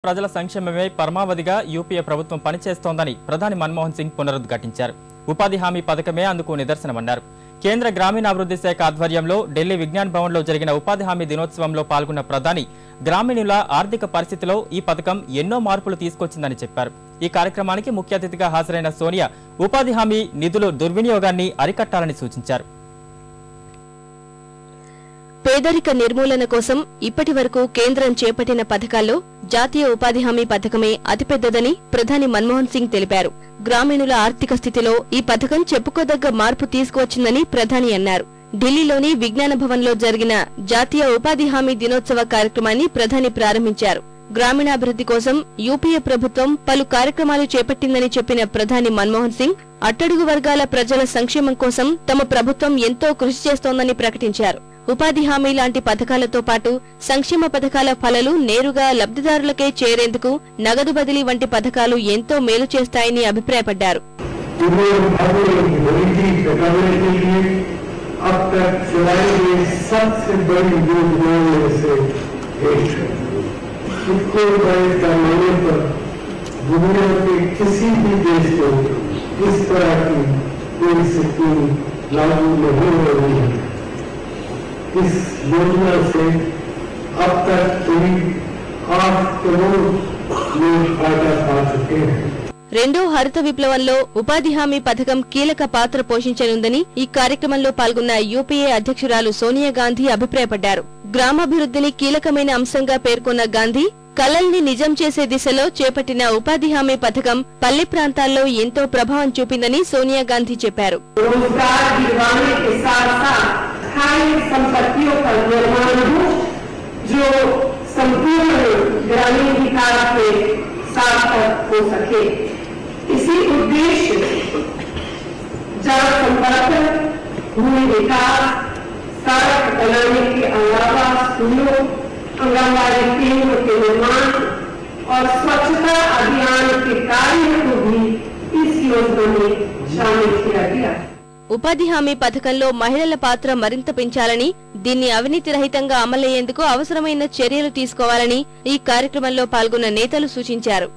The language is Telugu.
ప్రజల సంక్షేమమే పరమావధిగా యూపీఏ ప్రభుత్వం పనిచేస్తోందని ప్రధాని మన్మోహన్ సింగ్ పునరుద్ఘాటించారు. ఉపాధి హామీ పథకమే అందుకు నిదర్శనమన్నారు. కేంద్ర గ్రామీణాభివృద్ధి శాఖ ఆధ్వర్యంలో ఢిల్లీ విజ్ఞాన్ భవన్లో జరిగిన ఉపాధి హామీ దినోత్సవంలో పాల్గొన్న ప్రధాని గ్రామీణుల ఆర్థిక పరిస్థితిలో ఈ పథకం ఎన్నో మార్పులు తీసుకొచ్చిందని చెప్పారు. ఈ కార్యక్రమానికి ముఖ్య అతిథిగా హాజరైన సోనియా ఉపాధి హామీ నిధుల దుర్వినియోగాన్ని అరికట్టాలని సూచించారు. పేదరిక నిర్మూలన కోసం ఇప్పటి వరకు కేంద్రం చేపట్టిన పథకాల్లో జాతీయ ఉపాధి హామీ పథకమే అతిపెద్దదని ప్రధాని మన్మోహన్ సింగ్ తెలిపారు. గ్రామీణుల ఆర్థిక స్థితిలో ఈ పథకం చెప్పుకోదగ్గ మార్పు తీసుకువచ్చిందని ప్రధాని అన్నారు. ఢిల్లీలోని విజ్ఞాన భవన్లో జరిగిన జాతీయ ఉపాధి హామీ దినోత్సవ కార్యక్రమాన్ని ప్రధాని ప్రారంభించారు. గ్రామీణాభివృద్ధి కోసం యూపీఏ ప్రభుత్వం పలు కార్యక్రమాలు చేపట్టిందని చెప్పిన ప్రధాని మన్మోహన్ సింగ్ అట్టడుగు వర్గాల ప్రజల సంక్షేమం కోసం తమ ప్రభుత్వం ఎంతో కృషి చేస్తోందని ప్రకటించారు. ఉపాధి హామీ లాంటి పథకాలతో పాటు సంక్షేమ పథకాల ఫలాలు నేరుగా లబ్ధిదారులకే చేరేందుకు నగదు బదిలీ వంటి పథకాలు ఎంతో మేలు చేస్తాయని అభిప్రాయపడ్డారు. इस योजना से अब तक करीब 8 करोड़ लोग फायदा पा चुके हैं. రెండో హరిత విప్లవంలో ఉపాధి హామీ పథకం కీలక పాత్ర పోషించనుందని ఈ కార్యక్రమంలో పాల్గొన్న యూపీఏ అధ్యక్షురాలు సోనియా గాంధీ అభిప్రాయపడ్డారు. గ్రామాభివృద్ధిని కీలకమైన అంశంగా పేర్కొన్న గాంధీ కలల్ని నిజం చేసే దిశలో చేపట్టిన ఉపాధి హామీ పథకం పల్లె ప్రాంతాల్లో ఎంతో ప్రభావం చూపిందని సోనియా గాంధీ చెప్పారు. संपत्तियों का निर्माण हो जो संपूर्ण ग्रामीण विकास के सार्थक हो सके। इसी उद्देश्य जल संवर्धन, भूमि विकास, सड़क बनाने के अलावा स्कूलों, आंगनबाड़ी केंद्र के निर्माण और स्वच्छता अभियान के कार्य को भी इस योजना में शामिल किया गया। ఉపాధి హామీ పథకంలో మహిళల పాత్ర మరింత పెంచాలని, దీన్ని అవినీతి రహితంగా అమలయ్యేందుకు అవసరమైన చర్యలు తీసుకోవాలని ఈ కార్యక్రమంలో పాల్గొన్న నేతలు సూచించారు.